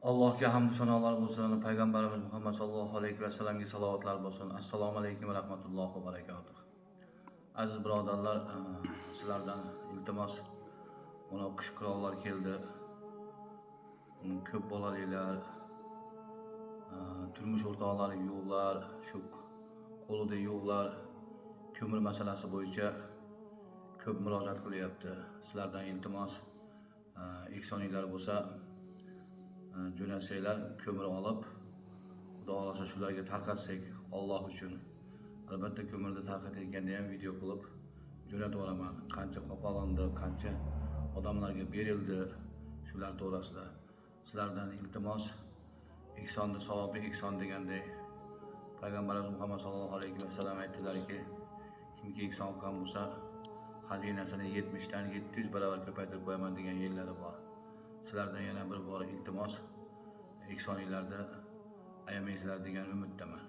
Allohga hamd sanolar bo'lsin, payg'ambarimiz Muhammad sallallohu alayhi va sallamga salovatlar bo'lsin. Assalomu alaykum va rahmatullohi va barakatuh. Aziz birodarlar, sizlardan iltimos, mana qish qurollar keldi. Ko'p bolalilar, turmush o'rtoqlari yo'qlar, shu qo'lida yo'qlar, ko'mir masalasi bo'yicha ko'p murojaat qilyapti. Sizlardan iltimos, ehsoninglar bo'lsa, jo'nasanglar, ko'mir olib, Xudo xolasa shularga tarqatsak Alloh uchun. Albatta ko'mirni tarqatayotganda ham video qilib jo'natib yuboraman. Qancha qopalandi, qancha odamlarga berildi shular to'g'risida. Sizlardan iltimos, ehsonni savobi ehson degandek, payg'ambarimiz Muhammad sallallohu alayhi va sallam aytdilarki, kimki ehson qilgan bo'lsa, xazinasini 70 dan 700 barobar ko'paytirib qo'yaman degan yerlari bor. Sizlardan yana bir bor iltimos, ehsoninglarda ayamaysizlar degan umiddaman.